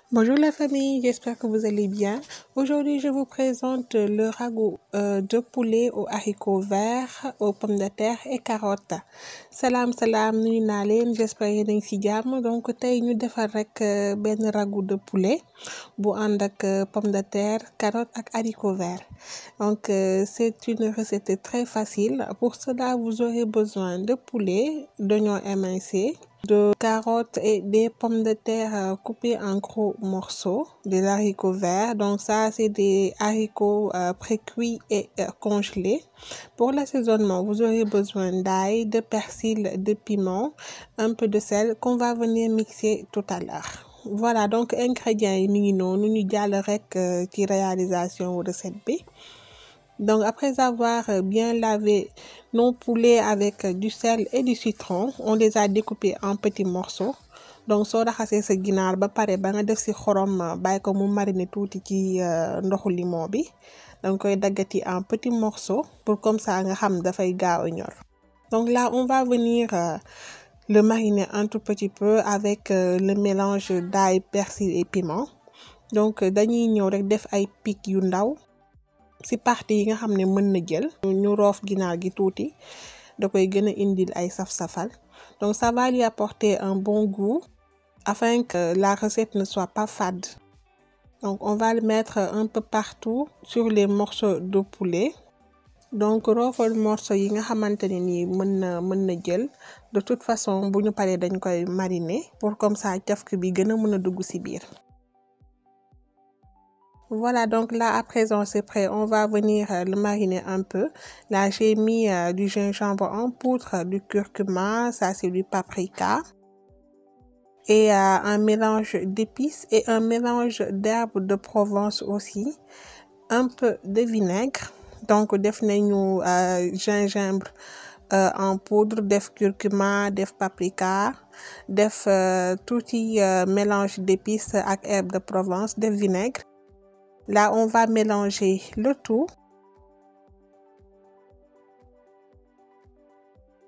Bonjour la famille, j'espère que vous allez bien. Aujourd'hui, je vous présente le ragoût de poulet aux haricots verts, aux pommes de terre et carottes. Salam nuyu naa leen, j'espère yéen a ngi ci jàmm. Donc tey ñu defar rek benn ragoût de poulet bu ànd ak pommes de terre, carottes ak haricots verts. Donc c'est une recette très facile. Pour cela, vous aurez besoin de poulet, d'oignons émincés, de carottes et des pommes de terre coupées en gros morceaux, des haricots verts. Donc ça, c'est des haricots pré-cuits et congelés. Pour l'assaisonnement, vous aurez besoin d'ail, de persil, de piment, un peu de sel qu'on va venir mixer tout à l'heure. Voilà, donc ingrédients yi mi ngi noonu ñu jàll rek ci réalisation recette bi. Donc après avoir bien lavé nos poulets avec du sel et du citron, on les a découpés en petits morceaux. Donc soo raxasee sa ginaar ba pare ba nga def ci xorom bàyyi ko mu mariner tuuti ci ndoxu limon bi danga koy daggati en petits morceaux pour comme ça nga xam dafay gaaw a ñor. Donc là on va venir le mariner un tout petit peu avec le mélange d'ail, persil et piment. Donc dañuy ñëw rek def ay pic yu ndaw ci partie yi nga xam ne mën na jël ñu roof ginaar gi tuuti da koy gën a indil ay saf-safal. Donc ça va lui apporter un bon goût afin que la recette ne soit pas fade. Donc on va le mettre un peu partout sur les morceaux de poulet. Donc roofal morceau yi nga xamante ne nii mën na jël. De toute façon bu ñu paree dañ koy mariner pour comme ça cafka bi gën a mën a dugg ci biir. Voilà, donc là à présent c'est prêt, on va venir le mariner un peu. Là j'ai mis du gingembre en poudre, du curcuma, ça c'est du paprika et un mélange d'épices et un mélange d'herbes de Provence aussi, un peu de vinaigre. Donc def nañu gingembre en poudre, def curcuma, def paprika, def tuuti mélange d'épices ak herbes de Provence, def vinaigre. Là, on va mélanger le tout.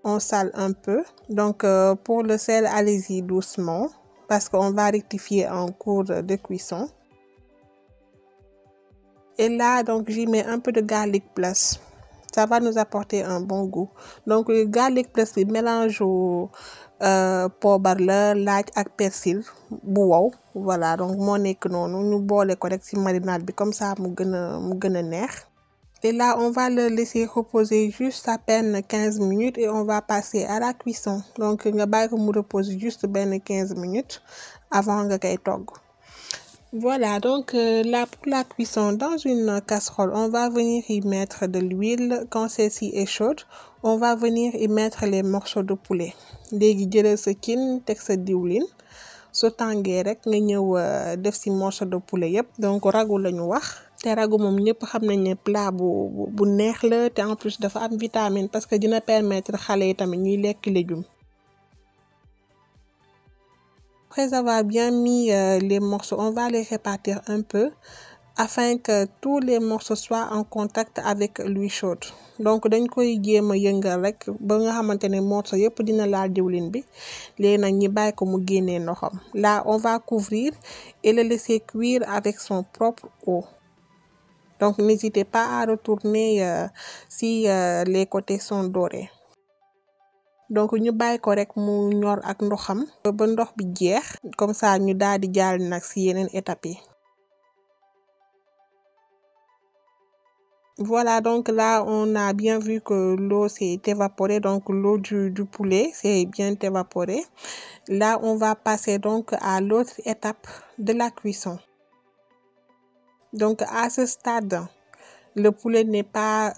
On sale un peu. Donc, pour le sel, allez-y doucement parce qu'on va rectifier en cours de cuisson. Et là, donc, j'y mets un peu de garlic plus. Ça va nous apporter un bon goût. Donc, le garlic plus, c'est mélange au poobar la laaj ak persil bu wow. Voilà, donc moo nekk noonu ñu boole ko rek ci marinade bi comme ça mu gën a neex. Et là, on va le laisser reposer juste à peine 15 minutes et on va passer à la cuisson. Donc nga bàyyi ko mu reposer juste benn 15 minutes avant nga koy togg. Voilà, donc là pour la cuisson, dans une casserole, on va venir y mettre de l'huile. Quand celle-ci est chaude, on va venir y mettre les morceaux de poulet. Léegi jëlal sa cin teg sa diwlin soo tàngee rek nga ñëw def ci morceau de poulet yépp. Donc ragoût lañu wax te ragoût moom ñëpp xam nañ ne plat bu neex la te en plus dafa am vitamine parce que dina permettre xale yi tamit ñuy lekk légumes. Après avoir bien mis les morceaux, on va les répartir un peu afin que tous les morceaux soient en contact avec l'huile chaude. Donc dañ koy jéem a yëngal rek ba nga xamante ne morceau yëpp dina laal diwlin bi léegi nag ñi bàyyi ko mu génnee ndoxam. Là on va couvrir et le laisser cuire avec son propre eau. Donc n'hésitez pas à retourner si les côtés sont dorés. Donc ñu bàyyi ko rek mu ñor ak ndoxam ba ndox bi jeex comme ça ñu daal di jàll nag ci yeneen étapes yi. Voilà, donc là on a bien vu que l'eau s'est évaporée, donc l'eau du poulet s'est bien évaporée. Là on va passer donc à l'autre étape de la cuisson. Donc à ce stade, le poulet n'est pas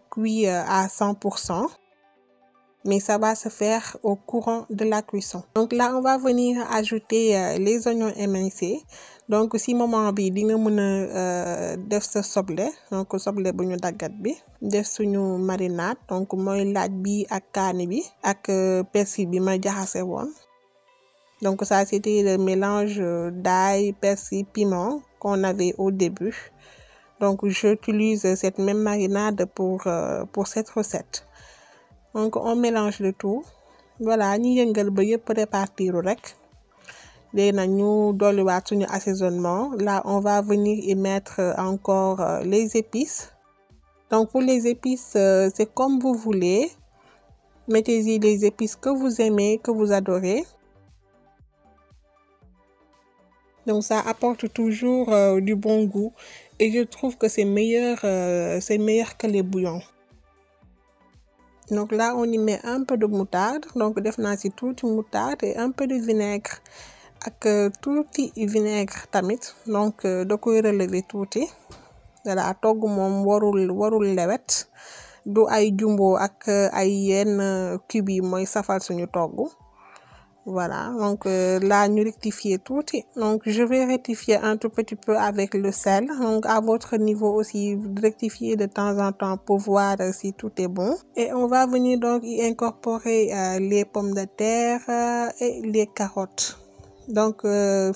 cuit à 100%. Mais ça va se faire au courant de la cuisson. Donc là, on va venir ajouter les oignons émincés. Donc si moment bi di nga mën a def sa soble, donc soble bu ñu daggat bi, def suñu marinade, donc mooy laaj bi ak kaani bi ak persil bi ma jaxase woon. Donc ça c'était le mélange d'ail, persil, piment qu'on avait au début. Donc j'utilise cette même marinade pour cette recette. Donc on mélange le tout. Voilà, ñi yëngal ba yëpp répartir rek. léegi nag ñu dolliwaat suñu assaisonnement. Là on va venir y mettre encore les épices. Donc pour les épices c'est comme vous voulez, mettez-y les épices que vous aimez, que vous adorez. Donc ça apporte toujours du bon goût et je trouve que c'est meilleur que les bouillons. Donc là on y met un peu de moutarde, donc def naa ci tuuti moutarde et un peu de vinaigre ak tuuti vinaigre tamit, donc da koy relever tuuti. Voilà, togg moom warul lewet, du ay jumbo ak ay yenn cube yi mooy safal suñu togg. Voilà, donc là ñu rectifier tuuti, donc je vais rectifier un tout petit peu avec le sel. Donc à votre niveau aussi, rectifier de temps en temps pour voir si tout est bon. Et on va venir donc y incorporer les pommes de terre et les carottes. Donc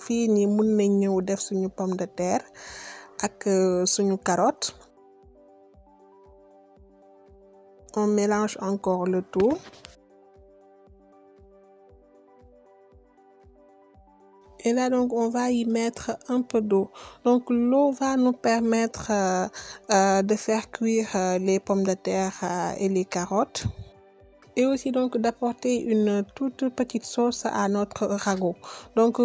fii nii mun nañ ñëw def suñu pomme de terre ak suñu carotte. On mélange encore le tout. Et là donc on va y mettre un peu d'eau. Donc l'eau va nous permettre de faire cuire les pommes de terre et les carottes. Et aussi donc d'apporter une toute petite sauce à notre ragoût. Donc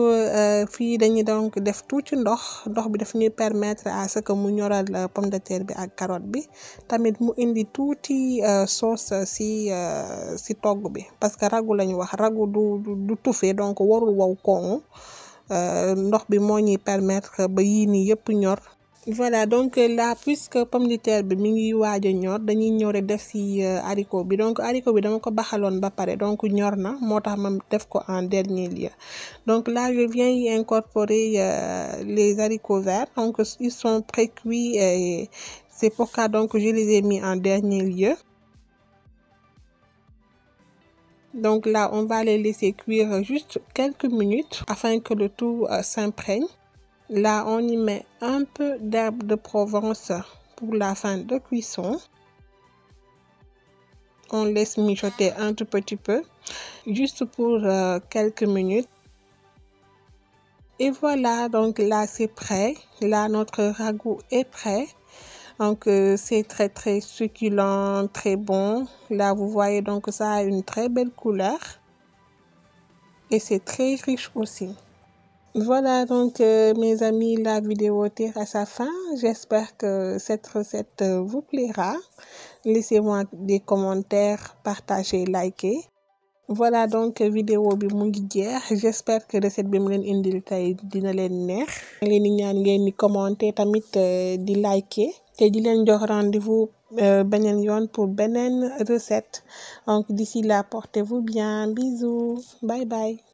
fii dañuy donc def tuuti ndox bi daf ñuy permettre à ce que mu ñoral pomme de terre bi ak carotte bi, tamit mu indi tuuti sauce si togg bi, parce que ragoût lañu wax, ragoût du touffé, donc warul wow koŋ. Ndox bi moo ñuy permettre ba yii nii yëpp ñor. Voilà, donc là puisque pomme de terre bi mi ngi waaj a ñor, dañuy ñëw rek def ci haricot bi. Donc haricot bi dama ko baxaloon ba pare, donc ñor na moo tax ma def ko en dernier lieu. Donc là je viens y incorporer les haricots verts, donc ils sont pré-cuits et c'est pourquoi donc je les ai mis en dernier lieu. Donc là on va les laisser cuire juste quelques minutes afin que le tout s'imprègne. Là on y met un peu d'herbe de Provence pour la fin de cuisson. On laisse mijoter un tout petit peu, juste pour quelques minutes. Et voilà, donc là c'est prêt. Là notre ragoût est prêt. Donc c'est très très succulent, très bon. Là vous voyez donc ça a une très belle couleur et c'est très riche aussi. Voilà donc mes amis, la vidéo tire à sa fin. J'espère que cette recette vous plaira. Laissez-moi des commentaires, partagez, likez. Voilà donc vidéo bi mu ngi jeex. J'espère que recette bi mu leen indil tey dina leen neex. Leen di ñaan ngeen di commenter tamit di liker te di leen jox rendez-vous beneen yoon pour beneen recette. Donc d'ici là portez-vous bien. Bisous. Bye bye.